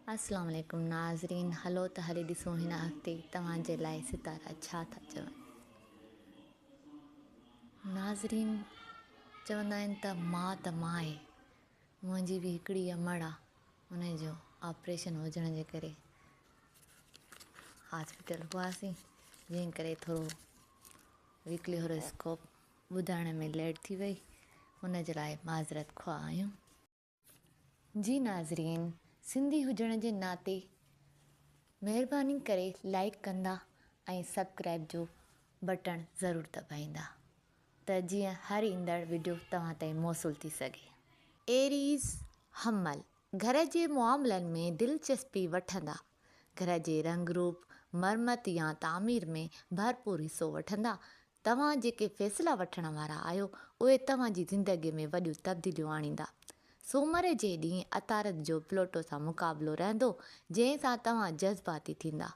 अस्सलाम वालेकुम नाज़रीन। हलो त हले ॾिसूं हिन हफ़्ते तव्हांजे लाइ सितारा छा था चवनि। नाज़रीन, चवंदा आहिनि त मां आहे। मुंहिंजी बि हिकिड़ी अमड़ आहे, उनजो ऑपरेशन हुजण जे करे हॉस्पिटल हुआसीं, जंहिं करे थोरो वीकली हॉरोस्कोप ॿुधाइण में लेट थी वई। उनजे लाइ माज़रत ख़्वाह आहियूं। जी नाज़रीन, सिंधी हुजण जे नाते महिरबानी करे लाइक कंदा ऐं सब्सक्राइब जो बटण ज़रूरु दॿाईंदा त जीअं हर ईंदड़ वीडियो तव्हां ताईं मौसूल थी सघे। एरीज़ हमल घर जे मामलनि में दिलचस्पी वठंदा, घर जे रंग रूप मरमत या तामीर में भरपूर हिसो वठंदा। तव्हां जेके फ़ैसिला वठण वारा आहियो उहे तव्हांजी ज़िंदगीअ में वॾियूं तब्दीलियूं आणींदा। सूमर जे ॾींहुं अतारत जो प्लोटो सां मुक़ाबिलो रहंदो, जंहिं सां तव्हां जज़्बाती थींदा।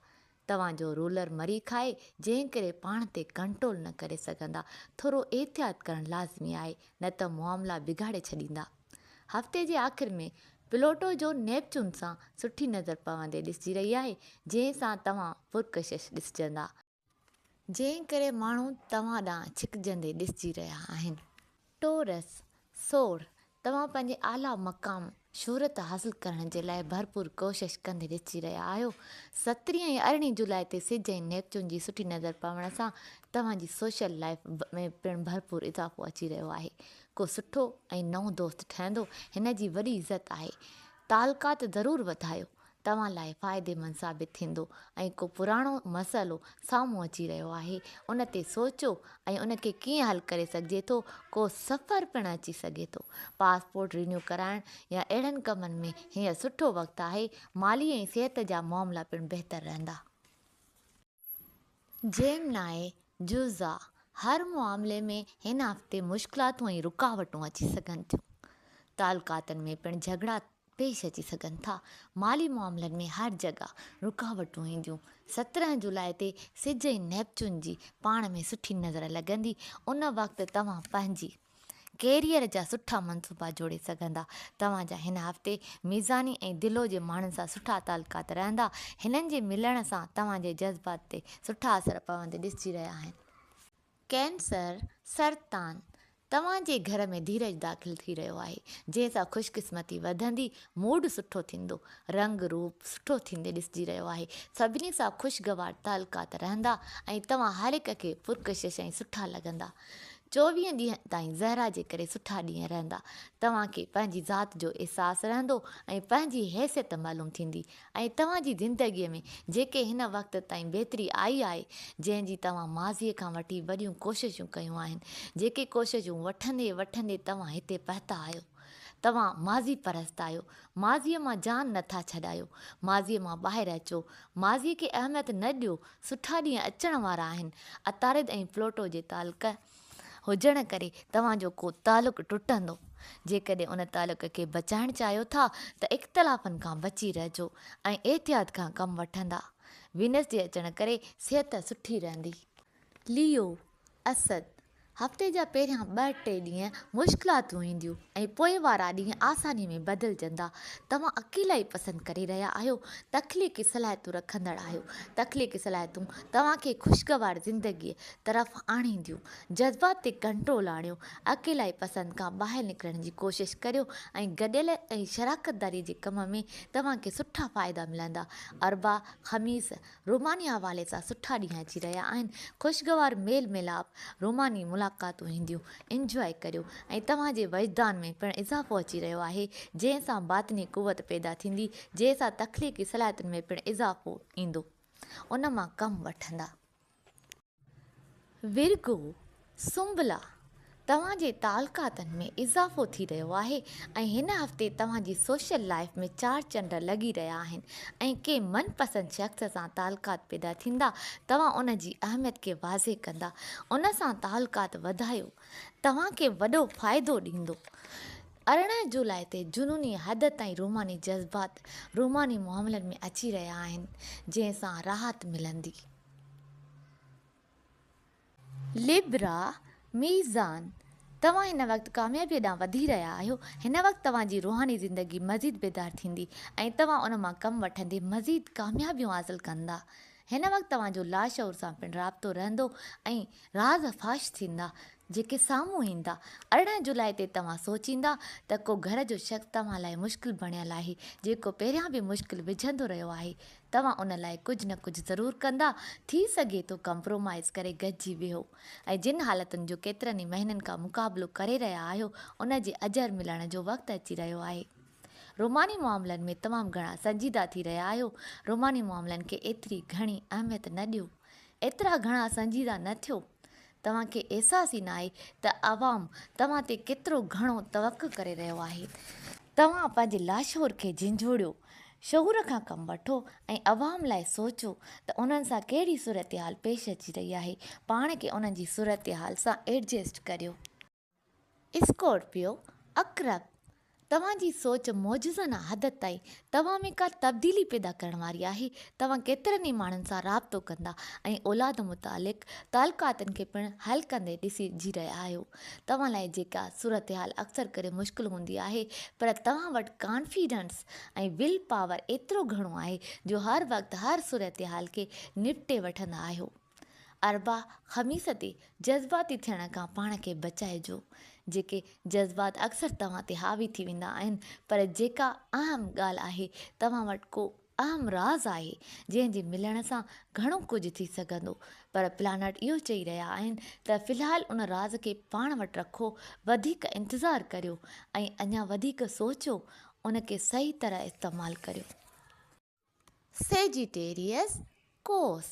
तव्हांजो रूलर मरी खाए, जंहिं करे पाण ते कंट्रोल न करे सघंदा। थोरो एहतियात करणु लाज़मी आहे, न त मामला बिगाड़े छॾींदा। हफ़्ते जे आख़िर में प्लोटो जो नेपच्यून सां सुठी नज़र पवंदे ॾिसिजी रही आहे, जंहिं सां तव्हां पुरकशिश ॾिसजंदा, जंहिं करे माण्हू तव्हां ॾांहुं छिकजंदे ॾिसिजी रहिया आहिनि। टोरस सोर तव्हां पंहिंजे आला मक़ाम शोहरत हासिल करण जे लाइ भरपूर कोशिश कंदे ॾिसिजी रहिया आहियो। 17 ऐं 18 जुलाई ते सिज ऐं नेपच्यून जी सुठी नज़र पवण सां तव्हांजी सोशल लाइफ में पिणु भरपूर इज़ाफ़ो अची रहियो आहे। को सुठो ऐं नओं दोस्त ठहंदो, हिन जी वॾी इज़त आहे। तालुकात ज़रूरु वधायो, तव्हां लाइ फ़ाइदेमंद साबित थींदो। ऐं को पुराणो मसइलो साम्हूं अची रहियो आहे, उन ते सोचो ऐं उनखे कीअं हल करे सघिजे थो। को सफ़र पिणु अची सघे थो, पासपोर्ट रिन्यू कराइण या अहिड़नि कमनि में हींअर सुठो वक़्तु आहे। माली ऐं सिहत जा मामला पिणु बहितर रहंदा। जेमिनाई जुज़ा हर मामले में हिन हफ़्ते मुश्किलातूं ऐं रुकावटूं अची सघनि थियूं। तालुकातनि में पिणु झगड़ा पेश अची सघनि था। माली मामलनि में हर जॻह रुकावटूं ईंदियूं। 17 जुलाई ते सिज ऐं नेपच्यून जी पाण में सुठी नज़र लॻंदी। उन वक़्तु तव्हां पंहिंजी कैरियर जा सुठा मनसूबा जोड़े सघंदा। तव्हांजा हिन हफ़्ते मीज़ानी ऐं दिलो जे माण्हुनि सां सुठा तालुकात रहंदा। हिननि जे मिलण सां तव्हांजे जज़्बात ते सुठा असर पवंदे ॾिसिजी रहिया आहिनि। कैंसर सरतान तव्हांजे घर में धीरज दाख़िल थी रहियो आहे, जंहिं सां ख़ुशकिस्मती वधंदी। मूड सुठो थींदो, रंग रूप सुठो थींदे ॾिसिजी रहियो आहे। सभिनी सां ख़ुशगवार तालुकात रहंदा ऐं तव्हां हर हिक खे पुरकशिश ऐं सुठा लॻंदा। 24 ॾींहं ताईं ज़हरा जे करे सुठा ॾींहं रहंदा। तव्हांखे पंहिंजी ज़ात जो अहसासु रहंदो ऐं पंहिंजी हैसियत मालूम थींदी। ऐं तव्हांजी ज़िंदगीअ में जेके हिन वक़्त ताईं बहितरी आई आहे, जंहिंजी तव्हां माज़ीअ खां वठी वॾियूं कोशिशूं कयूं आहिनि, जेके कोशिशूं वठंदे वठंदे तव्हां हिते पहुता आहियो। तव्हां माज़ी परस्त आहियो, माज़ीअ मां जान नथा छॾायो, माज़ीअ मां ॿाहिरि अचो, माज़ीअ खे अहमियत न ॾियो। सुठा ॾींहं अचण वारा आहिनि। अतारिद ऐं प्लोटो जे तालुक हुजण करे तव्हांजो को तालुक़ टुटंदो। जेकॾहिं उन तालुक़ खे बचाइणु चाहियो था त इख़्तिलाफ़नि खां बची रहिजो ऐं एहतियात खां कमु वठंदा। विनस जे अचण करे सिहत सुठी रहंदी। लियो असद हफ़्ते जा पहिरियां 2-3 ॾींहं मुश्किलातूं ईंदियूं ऐं पोइ वारा ॾींहं आसानी में बदिलजंदा। तव्हां अकेला ई पसंदि करे रहिया आहियो। तख़लीक़ी सलाहियतूं रखंदड़ आहियो। तख़लीक़ी सलाहियतूं तव्हांखे ख़ुशगवार ज़िंदगीअ तरफ़ आणींदियूं। जज़्बात ते कंट्रोल आणियो। अकेला ई पसंदि खां ॿाहिरि निकिरण जी कोशिशि करियो ऐं गॾियल ऐं शराकतदारी जे कम में तव्हांखे सुठा फ़ाइदा मिलंदा। अरबा ख़मीस रोमानी हवाले सां सुठा ॾींहं अची रहिया आहिनि। ख़ुशगवार मेल मिलाप रोमानी मुलाक़ातूं ईंदियूं। इंजॉय करियो ऐं तव्हांजे वजदान में पिणु इज़ाफ़ो अची रहियो आहे, जंहिं सां बातिनी कुवत पैदा थींदी, जंहिं सां तख़लीक़ी सलाहियतुनि में पिणु इज़ाफ़ो ईंदो। उन मां कमु वठंदा। विर्गो सुंबला तव्हांजे तालुकातनि में इज़ाफ़ो थी रहियो आहे ऐं हिन हफ़्ते तव्हांजी सोशल लाइफ में 4 चंड लॻी रहिया आहिनि ऐं के मनपसंदि शख़्स सां तालुकात पैदा थींदा। तव्हां उन जी अहमियत खे वाज़े कंदा। उन सां तालुकात वधायो, तव्हांखे वॾो फ़ाइदो ॾींदो। 18 जुलाई ते जुनूनी हद ताईं रोमानी जज़्बात रोमानी मामलनि में अची रहिया आहिनि, जंहिं सां राहत मिलंदी। लिब्रा मीज़ान तव्हां हिन वक़्तु कामयाबीअ ॾांहुं वधी रहिया आहियो। हिन वक़्तु तव्हांजी रूहानी ज़िंदगी मज़ीद बेदार थींदी ऐं तव्हां उन मां कमु वठंदे मज़ीद कामयाबियूं हासिलु कंदा। हिन वक़्तु तव्हांजो लाशऊर सां पिणु राब्तो रहंदो ऐं राज़ फाश थींदा जेके साम्हूं ईंदा। 18 जुलाई ते तव्हां सोचींदा त को घर जो शख़्स तव्हां लाइ मुश्किल बणियलु आहे, जेको पहिरियां बि मुश्किल विझंदो रहियो आहे। तव्हां उन लाइ कुझु न कुझु ज़रूरु कंदा। थी सघे थो कंप्रोमाइज़ करे गॾिजी वियो ऐं जिन हालतुनि जो केतिरनि ई महीननि खां मुक़ाबिलो करे रहिया आहियो उन जे अजर मिलण जो वक़्तु अची रहियो आहे। रोमानी मामलनि में तमामु घणा संजीदा थी रहिया आहियो। रोमानी मामलनि खे एतिरी घणी अहमियत न ॾियो, एतिरा घणा संजीदा न थियो। तव्हांखे अहसासु ई न आहे त आवाम तव्हां ते केतिरो घणो तवक़ो करे रहियो आहे। तव्हां पंहिंजे लाशोर खे झंझोड़ियो, शऊर खां कमु वठो ऐं अवाम लाइ सोचो त उन्हनि सां कहिड़ी सूरत हाल पेश अची रही आहे। पाण खे उन्हनि जी सूरत हाल सां एडजस्ट करियो। स्कॉर्पियो अक़रब, तव्हांजी सोच मौजूज़ाना हद ताईं तव्हां में का तब्दीली पैदा करण वारी आहे। तव्हां केतिरनि ई माण्हुनि सां राब्तो कंदा ऐं औलाद मुतालिक़ तालुकातनि खे पिणु हल कंदे ॾिसिजी रहिया आहियो। तव्हां लाइ जेका सूरत हाल अक्सर करे मुश्किल हूंदी आहे, पर तव्हां वटि कॉन्फिडेंस ऐं विल पावर एतिरो घणो आहे जो हर वक़्तु हर सूरत हाल खे निपटे वठंदा आहियो। अरबा ख़मीस ते जज़्बाती थियण खां पाण खे बचाइजो। जेके जज़्बात अक्सर तव्हां ते हावी थी वेंदा आहिनि, पर जेका अहम ॻाल्हि आहे, तव्हां वटि को अहम राज़ आहे जंहिंजे मिलण सां घणो कुझु थी सघंदो। पर प्लानट इहो चई रहिया आहिनि त फ़िलहालु उन राज़ खे पाण वटि रखो, वधीक इंतज़ारु करियो ऐं अञा वधीक सोचो, उन खे सही तरह इस्तेमालु करियो। सेजिटेरियस कोस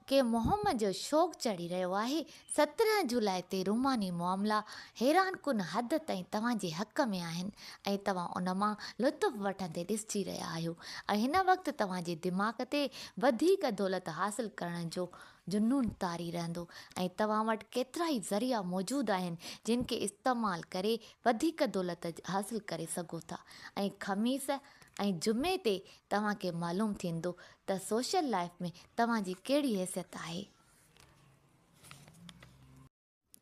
के मोहम्मद जो शौक़ु चढ़ी रहियो आहे। 17 जुलाई ते रूमानी मामला हैरान कुन हद ताईं तव्हांजे हक़ में आहिनि ऐं तव्हां उन मां लुत्फ़ वठंदे ॾिसिजी रहिया आहियो। ऐं हिन वक़्तु तव्हांजे दिमाग़ ते वधीक दौलत हासिलु करण जो जुनून तारी रहंदो ऐं तव्हां वटि केतिरा ई ज़रिया मौजूदु आहिनि जिन खे इस्तेमालु करे वधीक दौलत हासिलु करे सघो था। ऐं ख़मीस ऐं जुमे ते तव्हांखे मालूम थींदो त सोशल लाइफ में तव्हांजी कहिड़ी हैसियत आहे।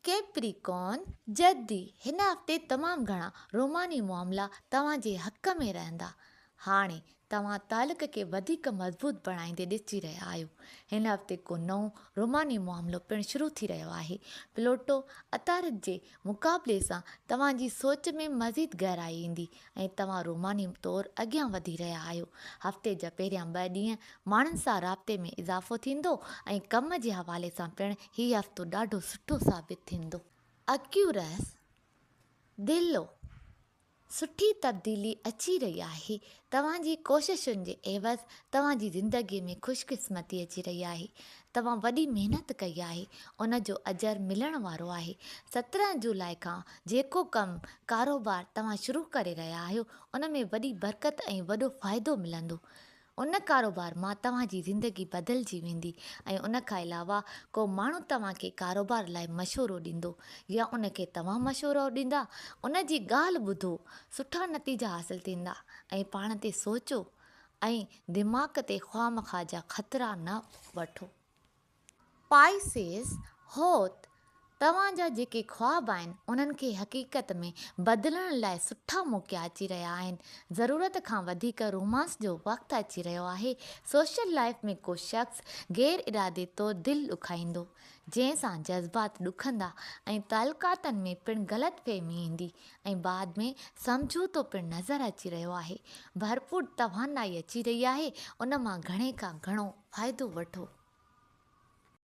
कैप्रिकॉर्न जद्दी, हिन हफ़्ते तमामु घणा रोमानी मामला तव्हांजे हक़ में रहंदा। हाणे तव्हां तालुक़ खे वधीक मज़बूत बणाईंदे ॾिसिजी रहिया आहियो। हिन हफ़्ते को नओं रोमानी मामिलो पिणु शुरू थी रहियो आहे। प्लूटो अतारिद जे मुक़ाबले सां तव्हांजी सोच में मज़ीद गहराई ईंदी ऐं तव्हां रोमानी तौरु अॻियां वधी रहिया आहियो। हफ़्ते जा पहिरियां 2 ॾींहं माण्हुनि सां राब्ते में इज़ाफ़ो थींदो ऐं कम जे हवाले सां पिणु हीउ हफ़्तो ॾाढो सुठो साबित थींदो। अक्यूरस दिलो, सुठी तब्दीली अची रही आहे। तव्हांजी कोशिशुनि जे एवज़ तव्हांजी ज़िंदगीअ में ख़ुशकिस्मती अची रही आहे। तव्हां वॾी महिनत कई आहे, उन जो अजर मिलण वारो आहे। 17 जुलाई खां जेको कमु कारोबार तव्हां शुरू करे रहिया आहियो, उन में वॾी बरकत ऐं वॾो फ़ाइदो मिलंदो। उन कारोबार मां तव्हांजी ज़िंदगी बदिलजी वेंदी ऐं उन खां अलावा को माण्हू तव्हांखे कारोबार लाइ मशवरो ॾींदो या उन खे तव्हां मशवरो ॾींदा। उन जी ॻाल्हि ॿुधो, सुठा नतीजा हासिलु थींदा ऐं पाण ते सोचो ऐं दिमाग़ ते ख़्वामख़्वाह जा ख़तरा न वठो। पाइसेस होत, तव्हांजा जेके ख्वाब आहिनि उन्हनि खे हक़ीक़त में बदिलण लाइ सुठा मौक़ा अची रहिया आहिनि। ज़रूरत खां वधीक रोमांस जो वक़्तु अची रहियो आहे। सोशल लाइफ में को शख़्स गैर इरादे तौरु दिलि ॾुखाईंदो, जंहिंसां जज़्बात ॾुखंदा ऐं तालुकातनि में पिणु ग़लतफ़हमी ईंदी ऐं बाद में समझोतो पिणु नज़र अची रहियो आहे। भरपूर तवानाई अची रही आहे, उन मां घणे खां घणो फ़ाइदो वठो।